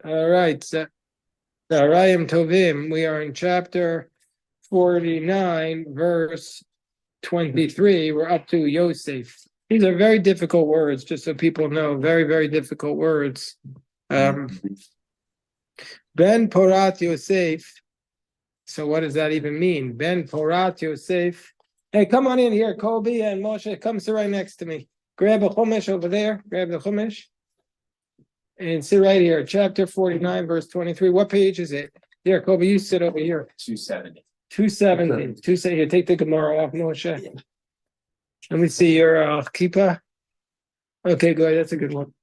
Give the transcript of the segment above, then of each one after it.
All right, so Rayim Tovim, we are in chapter 49, verse 23. We're up to Yosef. These are very difficult words, just so people know, very, very difficult words. Ben Porat Yosef. So what does that even mean? Ben Porat Yosef. Hey, come on in here, Kobe and Moshe. Come sit right next to me. Grab a chumash over there. Grab the chumash. And sit right here, chapter 49, verse 23. What page is it? Here, Kobe, you sit over here. 270. 270. 270. Here, take the Gemara off, Moshe. Let me see your kippah. Okay, good. That's a good one.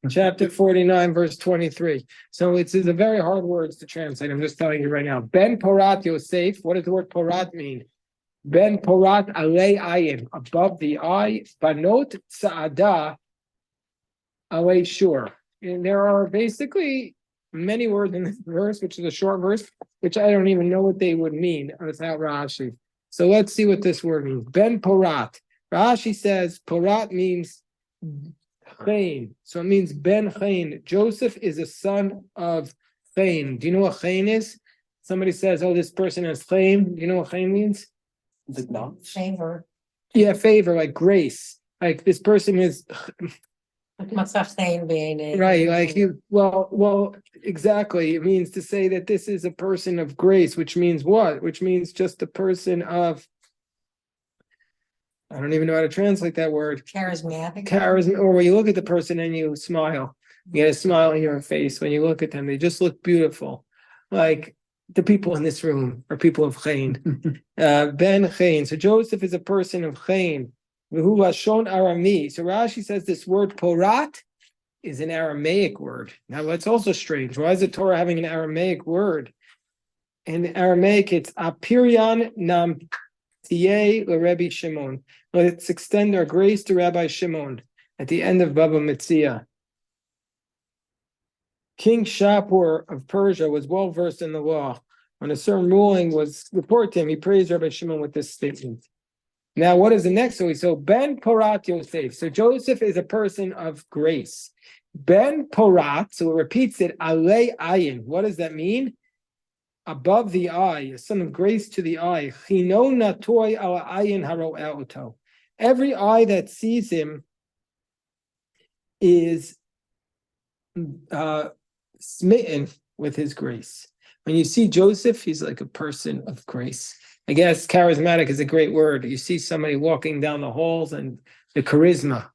Chapter 49, verse 23. So it's a very hard words to translate. I'm just telling you right now. Ben Porat Yosef. What does the word Porat mean? Ben Porat Alei Ayin. Above the eye. Banot Sa'ada Alei Shur. And there are basically many words in this verse, which is a short verse, which I don't even know what they would mean without Rashi. So let's see what this word means. Ben Porat. Rashi says Porat means Chain. So it means Ben Chain. Joseph is a son of Chain. Do you know what Chain is? Somebody says, oh, this person has Chain. Do you know what Chain means? Favor. Yeah, favor, like grace. Like this person is... Right, like you, well, exactly. It means to say that this is a person of grace, which means what? Which means just a person of, I don't even know how to translate that word. Charismatic. Or when you look at the person and you smile, you get a smile on your face when you look at them. They just look beautiful. Like the people in this room are people of Chain. Ben Chain. So Joseph is a person of Chain. V'hu lashon Arami. So Rashi says this word Porat is an Aramaic word. Now that's also strange. Why is the Torah having an Aramaic word? In Aramaic, it's Apirian Nam Tiye Rabbi Shimon. Let's extend our grace to Rabbi Shimon at the end of Baba Metzia. King Shapur of Persia was well versed in the law. When a certain ruling was reported to him, he praised Rabbi Shimon with this statement. Now, what is the next? So Ben Porat Yosef. So Joseph is a person of grace. Ben Porat, so it repeats it, Alei Ayin. What does that mean? Above the eye, a son of grace to the eye. Chino natoi ala ayin haro eoto. Every eye that sees him is smitten with his grace. When you see Joseph, he's like a person of grace. I guess charismatic is a great word. You see somebody walking down the halls and the charisma.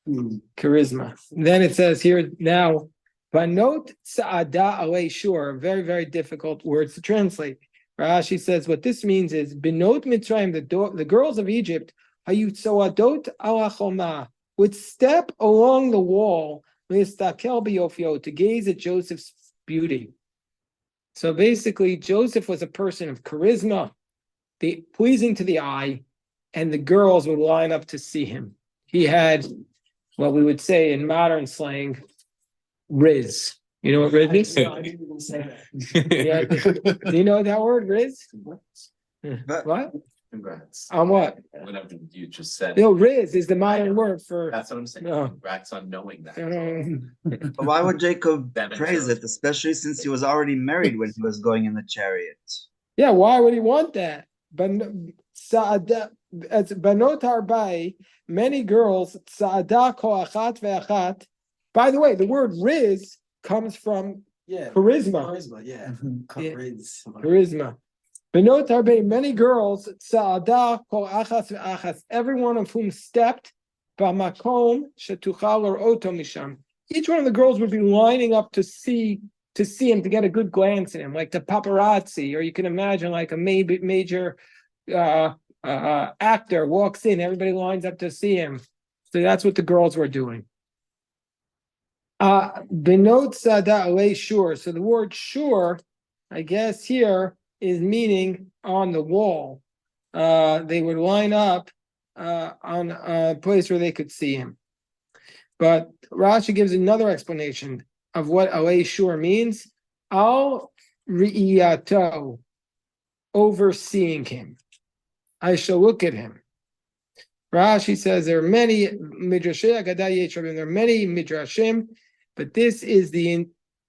Charisma. Then it says here now, Banot Sa'ada Alei Shur, very, very difficult words to translate. Rashi says what this means is Benot Mitzrayim, the girls of Egypt, Hayutzoadot ala choma, would step along the wall, Listakel biyofio, to gaze at Joseph's beauty. So basically, Joseph was a person of charisma, pleasing to the eye, and the girls would line up to see him. He had what we would say in modern slang, Riz. You know what Riz is? Yeah. Do you know that word, Riz? What? Congrats. On what? Whatever you just said. No, Riz is the modern word for... That's what I'm saying. No. Congrats on knowing that. But why would Jacob praise it, especially since he was already married when he was going in the chariot? Yeah, why would he want that? But Banot Arbai, many girls, Sa'ada ko'achat ve'achat. By the way, the word Riz comes from charisma. Charisma. Banot Arbai, many girls, Sa'ada ko'achat ve'achat, every one of whom stepped b'makom shetuchal or oto misham. Each one of the girls would be lining up to see him, to get a good glance at him, like the paparazzi, or you can imagine like a major actor walks in, everybody lines up to see him. So that's what the girls were doing. Benot Sada Alei Shur. So the word shur, I guess here, is meaning on the wall. They would line up on a place where they could see him. But Rashi gives another explanation of what Alei Shur means. Al Ri'iyato, overseeing him. I shall look at him. Rashi says there are many midrashim, but this is the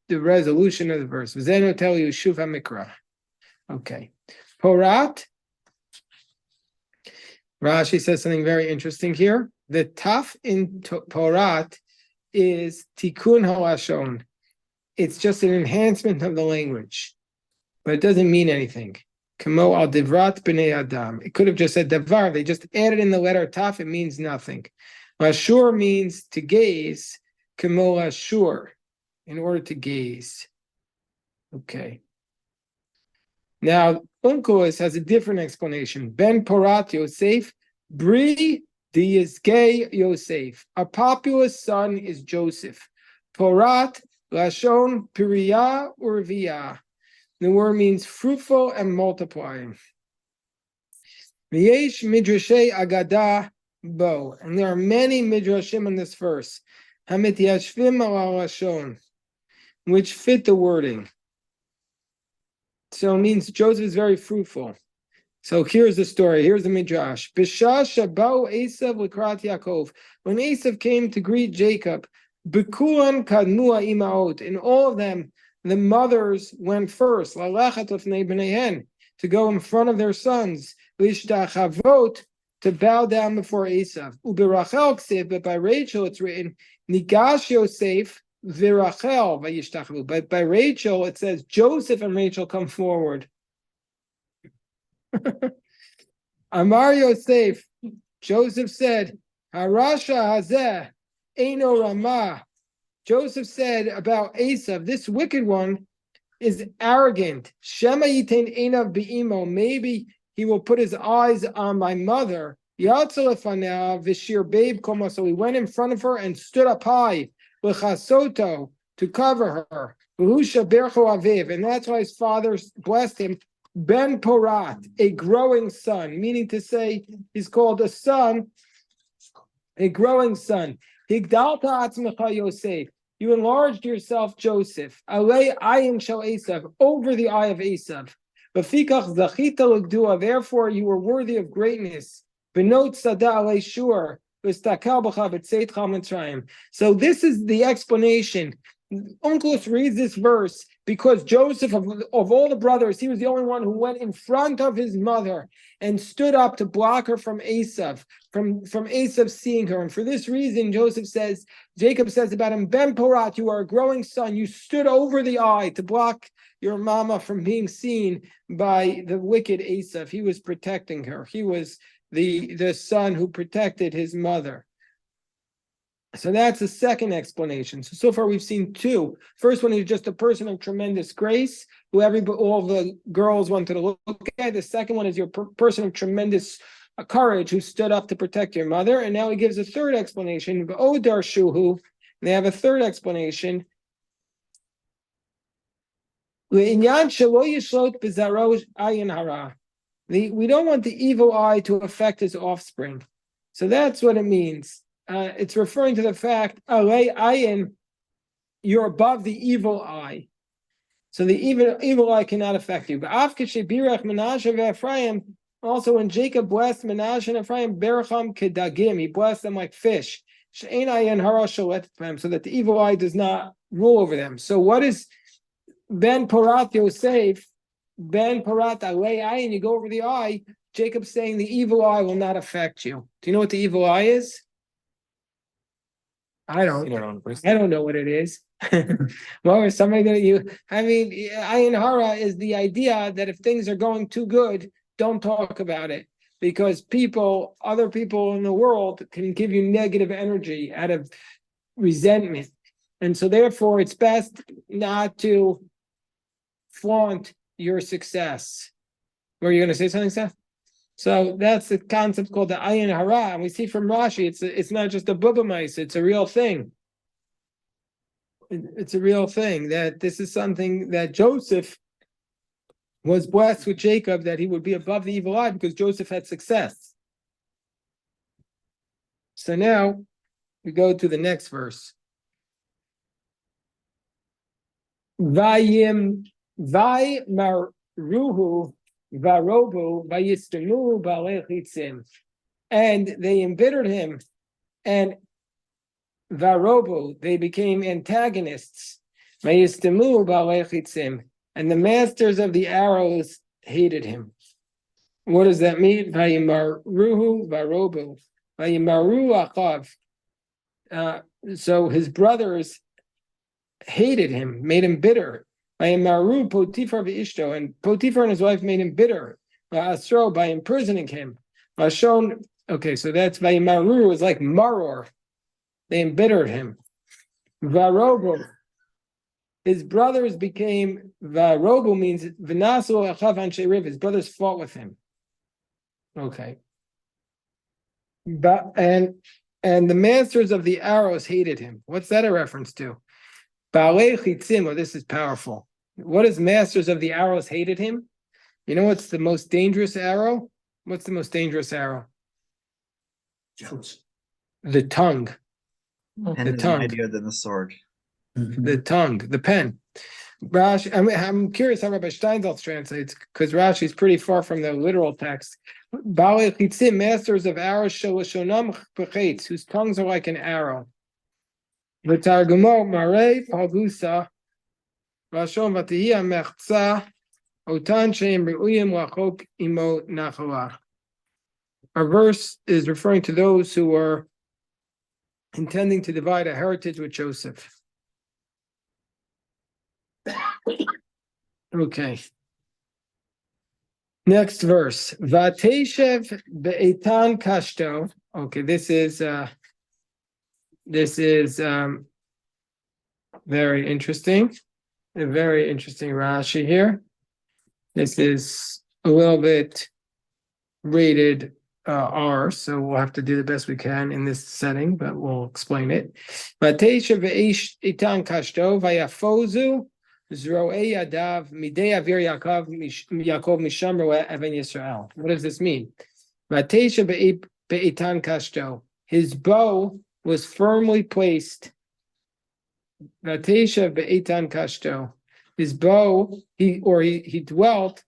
the resolution of the verse. V'zeno tell you shuv hamikra. Okay. Porat. Rashi says something very interesting here. The taf in Porat is tikkun halashon. It's just an enhancement of the language, but it doesn't mean anything. Kamo al divrat b'nei adam. It could have just said davar. They just added in the letter taf. It means nothing. Ashur means to gaze. Kamo ashur, in order to gaze. Okay. Now, Onkelos has a different explanation. Ben Porat Yosef, Bri Diyizgei Yosef. A populous son is Joseph. Porat Lashon Piriya Urvia. The word means fruitful and multiplying. V'yesh Midrashay Agada Bo. And there are many Midrashim in this verse. Hamit Yashvim Al Lashon, which fit the wording. So it means Joseph is very fruitful. So here's the story. Here's the midrash. Bisha shabau Esav l'krat Yaakov. When Esav came to greet Jacob, bekulan kadmua imaot. In all of them, the mothers went first. Lalachat lefnei bneihen, to go in front of their sons. Lishtachavot, to bow down before Esav. Ubirachel ksiv, but by Rachel it's written Nigash Yosef. Virachel vayishtachavu. But by Rachel, it says Joseph and Rachel come forward. Amar Yosef, Joseph said, Harasha hazeh eino ramah. Joseph said about Esav, this wicked one is arrogant. Shema yitain einav beimo. Maybe he will put his eyes on my mother. Yatzal lefanea v'shir babe koma. So he went in front of her and stood up high. L'chasoto, to cover her. And that's why his father blessed him. Ben Porat, a growing son, meaning to say he's called a son, a growing son. Higdalta atzmecha Yosef. You enlarged yourself, Joseph. Alei ayin shel Esav, over the eye of Esav. B'fikach zachita l'gdua. Therefore, you were worthy of greatness. Benot sada alei shur. So this is the explanation. Onkelos reads this verse because Joseph, of all the brothers, he was the only one who went in front of his mother and stood up to block her from Esav, from Esav seeing her. And for this reason, Jacob says about him, Ben Porat, you are a growing son. You stood over the eye to block your mama from being seen by the wicked Esav. He was protecting her. He was the son who protected his mother. So that's the second explanation. So far we've seen two. First one, he's just a person of tremendous grace, who all the girls wanted to look at. The second one is your person of tremendous courage, who stood up to protect your mother. And now he gives a third explanation. Odar Shuhu. They have a third explanation. We don't want the evil eye to affect his offspring. So that's what it means. It's referring to the fact, you're above the evil eye. So the evil eye cannot affect you. But also when Jacob blessed Menashe and Ephraim, Beracham kedagim, he blessed them like fish. So that the evil eye does not rule over them. So what is Ben Porat Yosef? Ben Parat Alei Ayin, you go over the eye. Jacob's saying the evil eye will not affect you. Do you know what the evil eye is? I don't know what it is. Well, is somebody Ayin Hara is the idea that if things are going too good, don't talk about it. Because other people in the world can give you negative energy out of resentment. And so therefore it's best not to flaunt your success. Were you going to say something, Seth? So that's the concept called the ayin hara, and we see from Rashi it's not just a bubamais, it's a real thing. It's a real thing that this is something that Joseph was blessed with Jacob, that he would be above the evil eye because Joseph had success. So now we go to the next verse. Vayim Vai Maruhu Varobu Vayistanu Balechitzim. And they embittered him, and Varobu, they became antagonists. Vayistemu ba'alei chitzim. And the masters of the arrows hated him. What does that mean? Vayimaruhu varobu. Vayimaru achav. So his brothers hated him, made him bitter. Vayimaru Potiphar v'ishto. And Potiphar and his wife made him bitter. Va'asro, by imprisoning him. Vashon. Okay, so that's Vayimaru is like maror. They embittered him. Varobu. His brothers became Varobu means V'nasu achav anshe riv. His brothers fought with him. Okay. But and the masters of the arrows hated him. What's that a reference to? Ba'alei chitzim. Oh, this is powerful. What is masters of the arrows hated him? You know what's the most dangerous arrow? What's the most dangerous arrow? The tongue. Pen is mightier than the sword. The tongue, the pen. Rashi, I'm curious how Rabbi Steinsaltz translates, because Rashi is pretty far from the literal text. Ba'alei chitzim, masters of arrows, shelashonam b'chetz, whose tongues are like an arrow. V'targumo marei pagusa, v'ashon v'tihia mechza, otan sheim re'uyim lachok imo nachala. Our verse is referring to those who were intending to divide a heritage with Joseph. Okay. Next verse. Vateshev be'etan kashto. Okay, this is very interesting. A very interesting Rashi here. This is a little bit rated R, so we'll have to do the best we can in this setting, but we'll explain it. Vateshev be'etan kashto vayafozu Zroei Adav Midei Avir Yaakov Misham Roeh Even Yisrael. What does this mean? Vatesha be'etan kashto. His bow was firmly placed. Vatesha be'etan kashto. His bow, he dwelt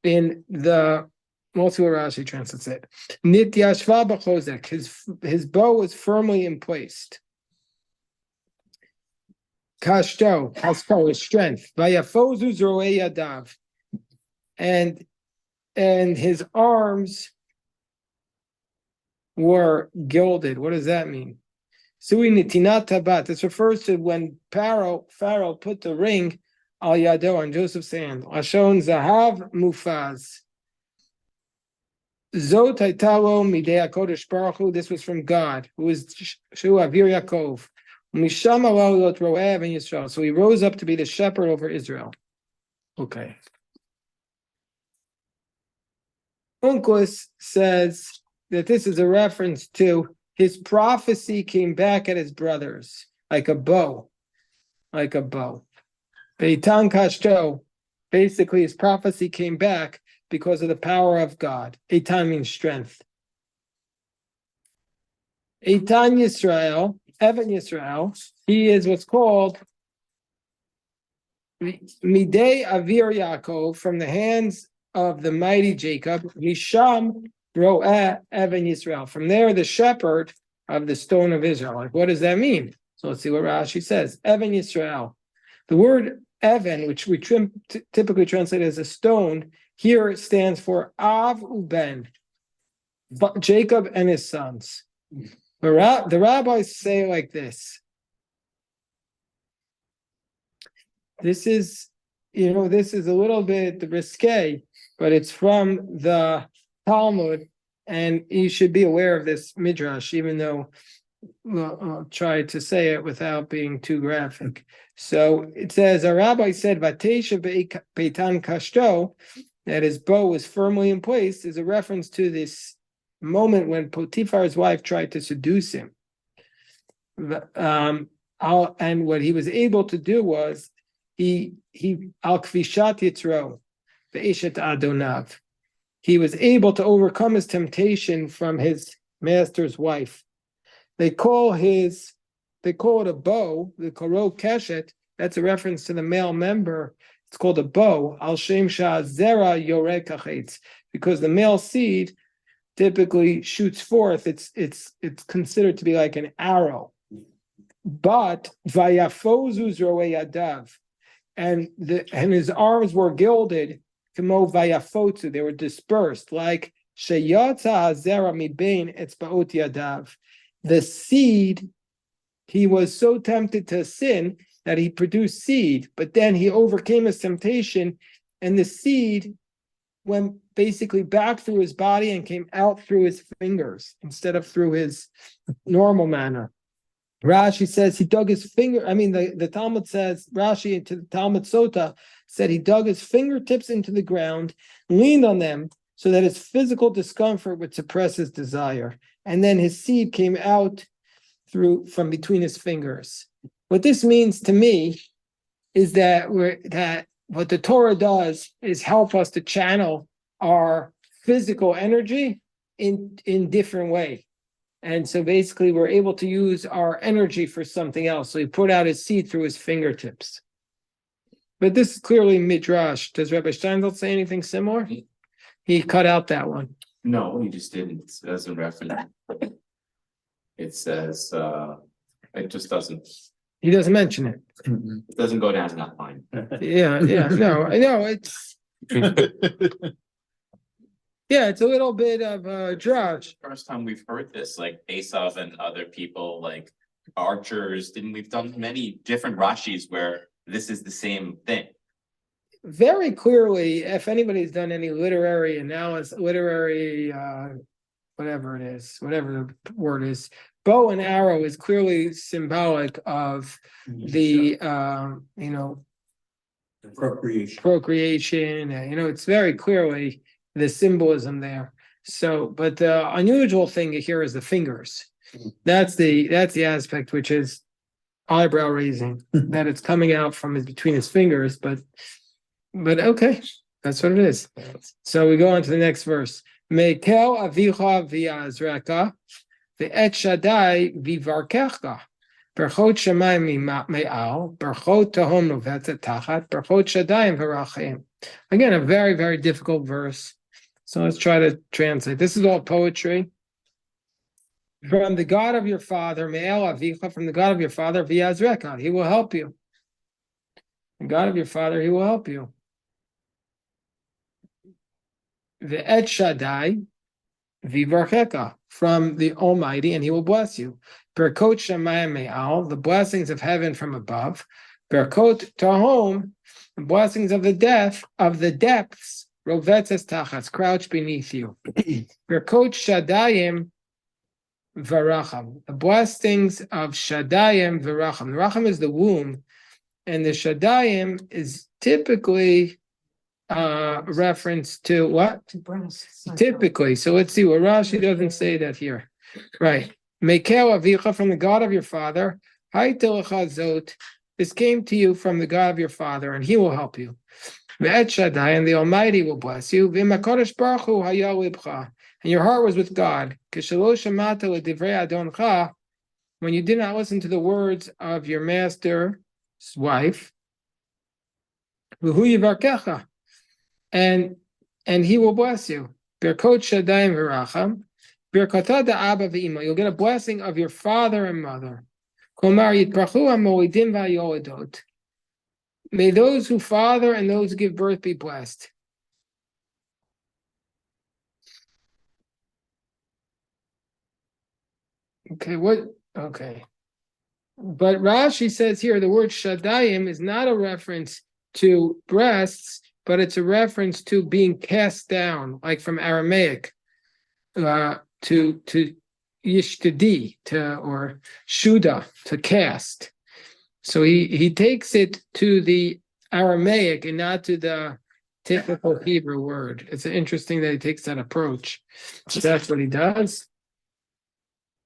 in the. We'll see what Rashi translates it. Nityashva b'chozek. His bow was firmly in place. Kashto is strength. Vayafozu zroei yadav, and his arms were gilded. What does that mean? Sui nitinat tabat. This refers to when Pharaoh put the ring al yado on Joseph's hand. Ashon zahav mufaz. Zot haitalo midei HaKodesh Baruch Hu. This was from God, who is Shu Avir Yaakov. So he rose up to be the shepherd over Israel. Okay. Onkelos says that this is a reference to his prophecy came back at his brothers like a bow. Beitan kashto. Basically, his prophecy came back because of the power of God. Eitan means strength. Eitan Yisrael. Even Yisrael, he is what's called Midei Avir Yaakov, from the hands of the mighty Jacob, Misham Roeh Even Yisrael. From there, the shepherd of the stone of Israel. Like, what does that mean? So let's see what Rashi says. Even Yisrael. The word Even, which we typically translate as a stone, here it stands for Av Uben, Jacob and his sons. The rabbis say like this. This is a little bit risque, but it's from the Talmud, and you should be aware of this midrash, even though I'll try to say it without being too graphic. So it says, a rabbi said, Vatesha be'etan kashto, that his bow was firmly in place, is a reference to this moment when Potiphar's wife tried to seduce him. And what he was able to do was he al kvishat yitro ve'eshet adonav. He was able to overcome his temptation from his master's wife. They call it a bow, the koro keshet. That's a reference to the male member. It's called a bow. Al shem sha'zera yoreh kachetz, because the male seed typically shoots forth. It's considered to be like an arrow. but vayafozu zroei yadav, and his arms were gilded. Kamo vayafotzu, they were dispersed like sheyatza hazera mibein etzbaot yadav. The seed, he was so tempted to sin that he produced seed, but then he overcame his temptation, and the seed went basically back through his body and came out through his fingers instead of through his normal manner. Rashi says he dug his finger. I mean, the Talmud says, Rashi to the Talmud Sota said he dug his fingertips into the ground, leaned on them so that his physical discomfort would suppress his desire. And then his seed came out from between his fingers. What this means to me is that what the Torah does is help us to channel our physical energy in different way. And so basically we're able to use our energy for something else. So he put out his seed through his fingertips. But this is clearly Midrash. Does Rabbi Steinfeld say anything similar? He cut out that one. No, he just didn't. It doesn't reference. It says, it just doesn't, He doesn't mention it. it doesn't go down that line. Yeah, no, I know it's it's a little bit of a drash. First time we've heard this, like Asav and other people, like archers, we've done many different Rashis where this is the same thing. Very clearly, if anybody's done any literary analysis, whatever it is, whatever the word is, bow and arrow is clearly symbolic of the procreation. It's very clearly the symbolism there. So, but the unusual thing here is the fingers. That's the aspect which is eyebrow raising, that it's coming out from between his fingers, but okay, that's what it is. So we go on to the next verse. Mekel avicha v'yazreka ve'et Shaddai vivarkecha berchot shamayim me'al berchot tahom novetzet tachat berchot Shaddai v'rachem. Again, a very, very difficult verse. So let's try to translate. This is all poetry. From the God of your father, me'el avicha, from the God of your father, v'yazreka, he will help you. The God of your father, he will help you. Ve'et Shaddai vivarcheka, from the Almighty, and he will bless you. Berkot shamayim me'al, the blessings of heaven from above. Berkot tahom, the blessings of the depths. Rovetzes tachas, crouch beneath you. Berkot Shaddayim varacham, the blessings of Shaddayim varacham. The racham is the womb, and the Shaddayim is typically reference to what? To breasts. Typically. So let's see what Rashi doesn't say that here. Right. Mekel avicha, from the God of your father. Hai telecha zot, this came to you from the God of your father, and he will help you. Ve'et Shaddai, and the Almighty will bless you. V'makodesh baruch hu haya libcha, and your heart was with God. K'shelo shamata l'divrei adoncha, when you did not listen to the words of your master's wife. V'hu yivarkecha, and he will bless you. Berkot Shaddai v'racham, berkata da'aba v'ima, you'll get a blessing of your father and mother. Komar yitbrachu ha'moedim v'hayoledot, may those who father and those who give birth be blessed. Okay. But Rashi says here the word Shaddayim is not a reference to breasts, but it's a reference to being cast down, like from Aramaic, to yishtadi, or shuda, to cast. So he takes it to the Aramaic and not to the typical Hebrew word. It's interesting that he takes that approach. So that's what he does.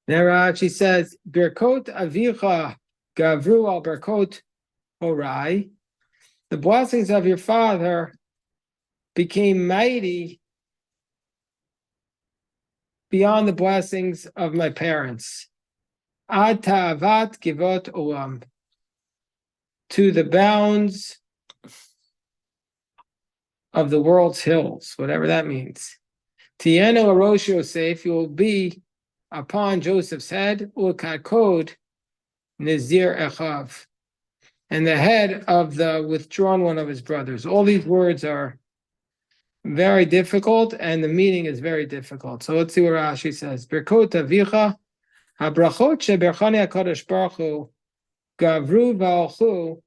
Now Rashi says, Birkot avicha gavru al berkot horai, the blessings of your father became mighty beyond the blessings of my parents. Ad ta'avat givot olam, to the bounds of the world's hills, whatever that means. Tieno Rosh Yosef, you will be upon Joseph's head, Ukakod, Nazir Echav, and the head of the withdrawn one of his brothers. All these words are very difficult, and the meaning is very difficult. So let's see what Rashi says. Birkot avicha, habrachot sheberchani HaKadosh Baruch Hu, gavru v'alchu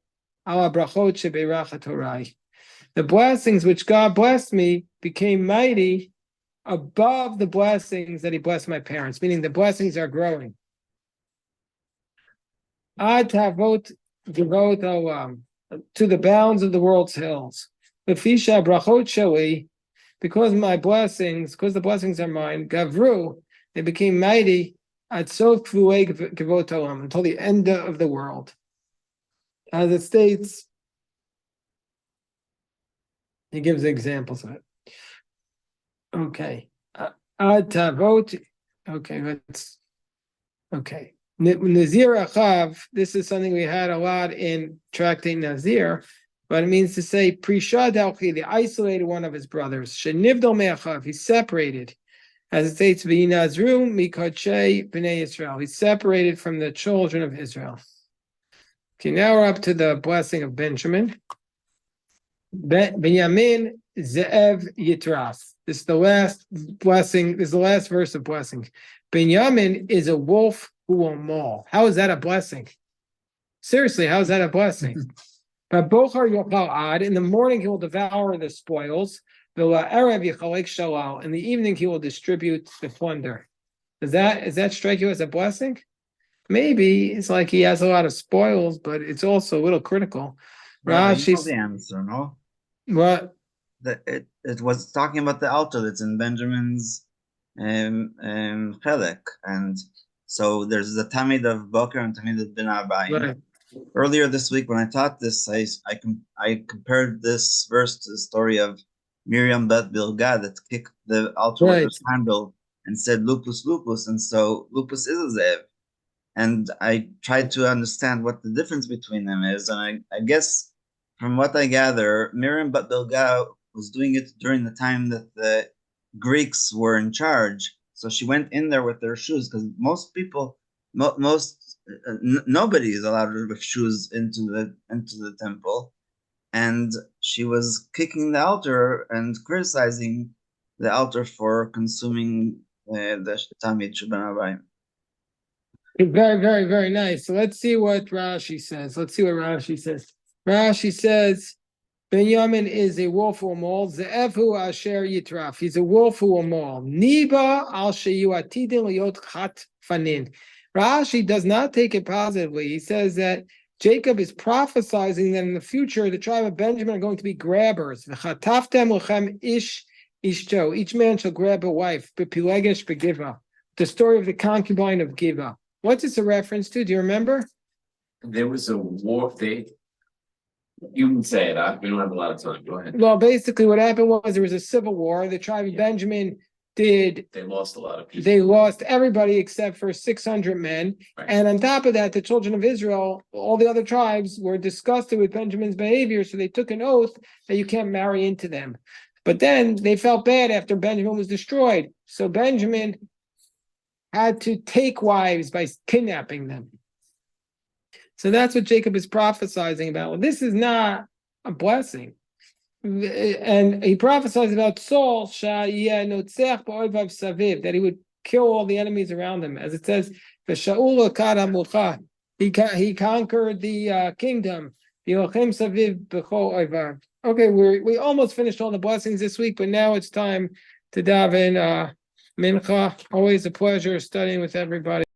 al habrachot shebeirach HaTorah. The blessings which God blessed me became mighty above the blessings that he blessed my parents, meaning the blessings are growing. Ad tavot gevot olam, to the bounds of the world's hills. Lefisha brachot sheli, because the blessings are mine, gavru, they became mighty at sof kvulei gevot olam, until the end of the world. As it states, he gives examples of it. Okay. Ad tavot. Okay. Nazir Achav, this is something we had a lot in Tractate Nazir, but it means to say, Prishad Alchi, the isolated one of his brothers, Shenivdol Me'achav, he's separated, as it states, V'yinazru Mikodshe B'nei Yisrael, he's separated from the children of Israel. Okay, now we're up to the blessing of Benjamin. Benyamin Ze'ev Yitras. This is the last blessing, this is the last verse of blessing. Benjamin is a wolf who will maul. How is that a blessing? Seriously, how is that a blessing? But Bochar Yochal Ad, in the morning he will devour the spoils. Erev Yichalek Shalal, in the evening he will distribute the plunder. Does that strike you as a blessing? Maybe it's like he has a lot of spoils, but it's also a little critical. Rashi, you know the answer, no? What? It was talking about the altar that's in Benjamin's Chelek, and so there's the Tamid of Boker and Tamid of Ben Abayim. Right. Earlier this week, when I taught this, I compared this verse to the story of Miriam Bet Bilgah that kicked the altar with her handle and said "Lupus, Lupus," and so Lupus is a zev. And I tried to understand what the difference between them is, and I guess from what I gather, Miriam Bet Bilgah was doing it during the time that the Greeks were in charge. So she went in there with their shoes, because most people, nobody is allowed with shoes into the temple, and she was kicking the altar and criticizing the altar for consuming the Tamid Shuban Abayim. Very, very, very nice. So let's see what Rashi says. Rashi says, Benjamin is a wolf who will maul. Ze'evu asher yitraf. He's a wolf who will maul. Niba al sheyu atidin liot chat fanin. Rashi does not take it positively. He says that Jacob is prophesizing that in the future the tribe of Benjamin are going to be grabbers. V'chataftem lechem ish ishto. Each man shall grab a wife. B'pilegesh begiva. The story of the concubine of Giva. What's this a reference to? Do you remember? There was a war. You can say it. We don't have a lot of time. Go ahead. Well, basically, what happened was there was a civil war. The tribe of Benjamin They lost a lot of people. They lost everybody except for 600 men. Right. And on top of that, the children of Israel, all the other tribes, were disgusted with Benjamin's behavior. So they took an oath that you can't marry into them. But then they felt bad after Benjamin was destroyed. So Benjamin had to take wives by kidnapping them. So that's what Jacob is prophesizing about. Well, this is not a blessing. And he prophesies about Saul, that he would kill all the enemies around him. As it says, he conquered the kingdom. Okay, we almost finished all the blessings this week, but now it's time to daven mincha. Always a pleasure studying with everybody.